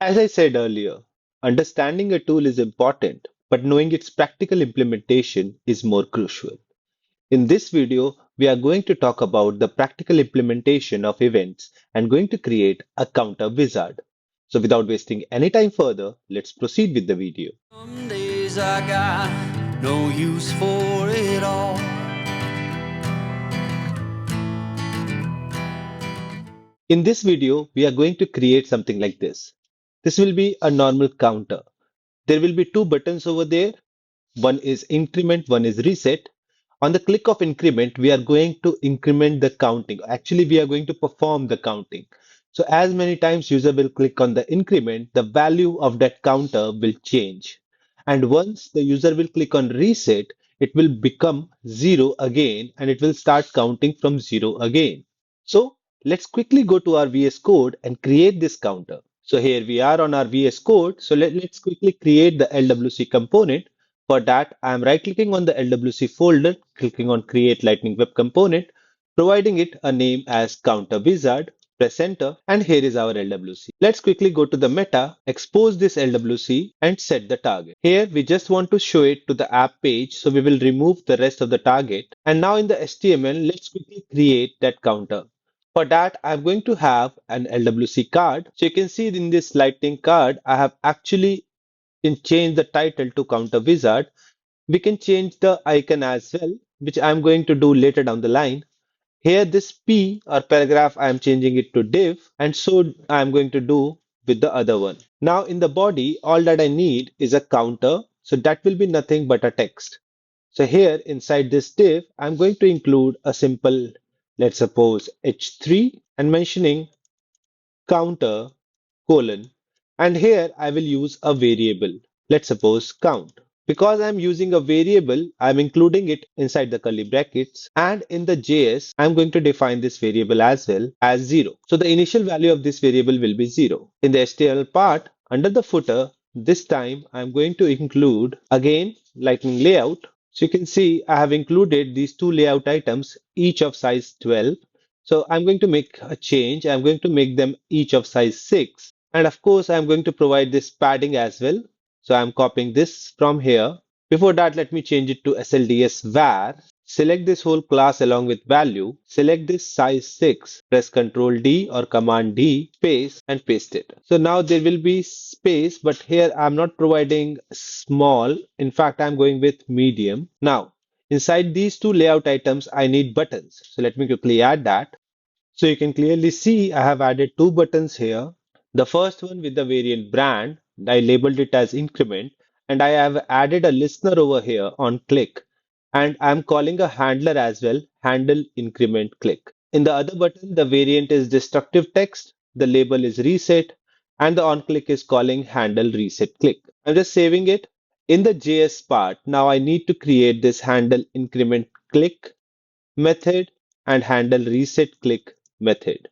As I said earlier, understanding a tool is important, but knowing its practical implementation is more crucial. In this video, we are going to talk about the practical implementation of events and going to create a counter wizard. So without wasting any time further, let's proceed with the video. Some days I got no use for it all. In this video, we are going to create something like this. This will be a normal counter. There will be two buttons over there. One is increment, one is reset. On the click of increment, we are going to increment the counting. Actually, we are going to perform the counting. So as many times user will click on the increment, the value of that counter will change. And once the user will click on reset, it will become zero again and it will start counting from zero again. So let's quickly go to our VS Code and create this counter. So here we are on our VS Code. So let's quickly create the LWC component. For that, I am right clicking on the LWC folder, clicking on Create Lightning Web Component, providing it a name as Counter Wizard, press enter, and here is our LWC. Let's quickly go to the meta, expose this LWC, and set the target. Here, we just want to show it to the app page, so we will remove the rest of the target. And now in the HTML, let's quickly create that counter. For that, I'm going to have an LWC card. So you can see in this lightning card, I have actually can change the title to Counter Wizard. We can change the icon as well, which I'm going to do later down the line. Here, this P or paragraph, I'm changing it to div, and so I'm going to do with the other one. Now, in the body, all that I need is a counter, so that will be nothing but a text. So here inside this div, I'm going to include a simple, let's suppose h3 and mentioning counter colon. And here I will use a variable. Let's suppose count. Because I'm using a variable, I'm including it inside the curly brackets. And in the JS, I'm going to define this variable as well as 0. So the initial value of this variable will be 0. In the HTML part, under the footer, this time I'm going to include again lightning layout. So you can see I have included these two layout items, each of size 12. So I'm going to make a change. I'm going to make them each of size 6. And of course, I'm going to provide this padding as well. So I'm copying this from here. Before that, let me change it to SLDS var. Select this whole class along with value. Select this size 6. Press Ctrl D or Command D, space, and paste it. So now there will be space, but here I'm not providing small. In fact, I'm going with medium. Now, inside these two layout items, I need buttons. So let me quickly add that. So you can clearly see I have added two buttons here. The first one with the variant brand, I labeled it as increment, and I have added a listener over here on click, and I'm calling a handler as well, handle increment click. In the other button, the variant is destructive text, the label is reset, and the on click is calling handle reset click. I'm just saving it. In the JS part, now I need to create this handle increment click method and handle reset click method.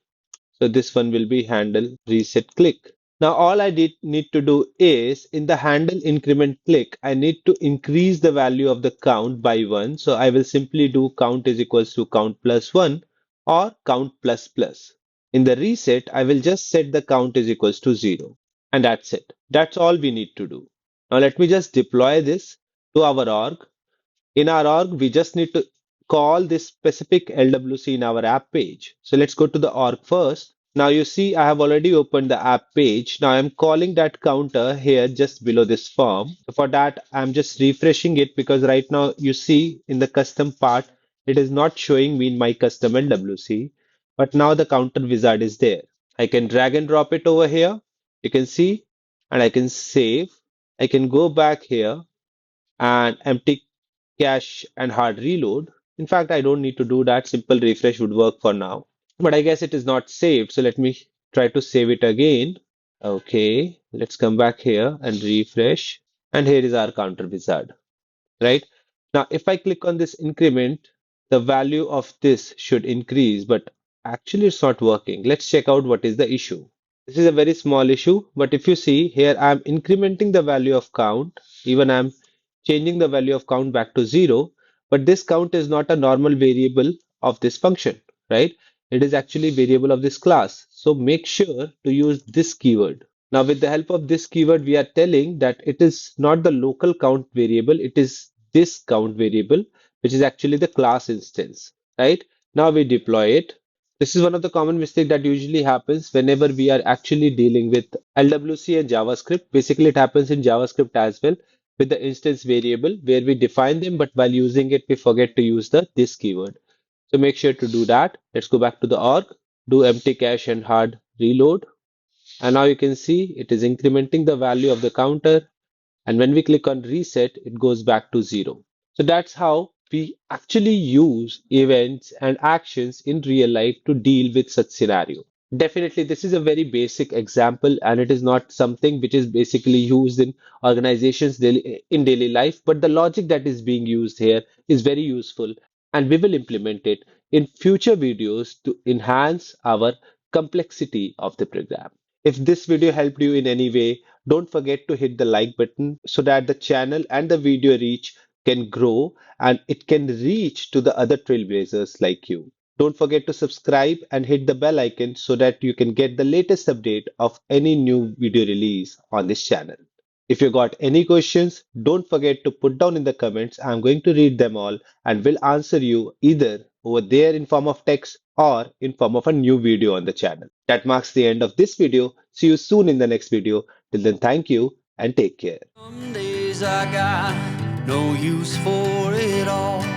So this one will be handle reset click. Now all I need to do is in the handle increment click, I need to increase the value of the count by 1. So I will simply do count is equals to count plus 1 or count plus plus. In the reset, I will just set the count is equals to 0. And that's it. That's all we need to do. Now let me just deploy this to our org. In our org, we just need to call this specific LWC in our app page. So let's go to the org first. Now you see I have already opened the app page. Now I'm calling that counter here just below this form. For that, I'm just refreshing it because right now you see in the custom part, it is not showing me in my custom LWC. But now the counter wizard is there. I can drag and drop it over here. You can see, and I can save. I can go back here and empty cache and hard reload. In fact, I don't need to do that. Simple refresh would work for now. But I guess it is not saved. So let me try to save it again. Okay, let's come back here and refresh. And here is our counter wizard, right? Now, if I click on this increment, the value of this should increase, but actually it's not working. Let's check out what is the issue. This is a very small issue, but if you see here, I'm incrementing the value of count. Even I'm changing the value of count back to 0, but this count is not a normal variable of this function, right? It is actually variable of this class. So make sure to use this keyword. Now, with the help of this keyword, we are telling that it is not the local count variable, it is this count variable, which is actually the class instance, right? Now we deploy it. This is one of the common mistakes that usually happens whenever we are actually dealing with LWC and JavaScript. Basically, it happens in JavaScript as well with the instance variable where we define them, but while using it, we forget to use the this keyword. So make sure to do that. Let's go back to the org, do empty cache and hard reload. And now you can see it is incrementing the value of the counter. And when we click on reset, it goes back to 0. So that's how we actually use events and actions in real life to deal with such scenario. Definitely, this is a very basic example, and it is not something which is basically used in organizations in daily life. But the logic that is being used here is very useful, and we will implement it in future videos to enhance our complexity of the program. If this video helped you in any way, don't forget to hit the like button so that the channel and the video reach can grow and it can reach to the other trailblazers like you. Don't forget to subscribe and hit the bell icon so that you can get the latest update of any new video release on this channel. If you got any questions, don't forget to put down in the comments. I'm going to read them all and will answer you either over there in form of text or in form of a new video on the channel. That marks the end of this video. See you soon in the next video. Till then, thank you and take care. Some days I got no use for it all.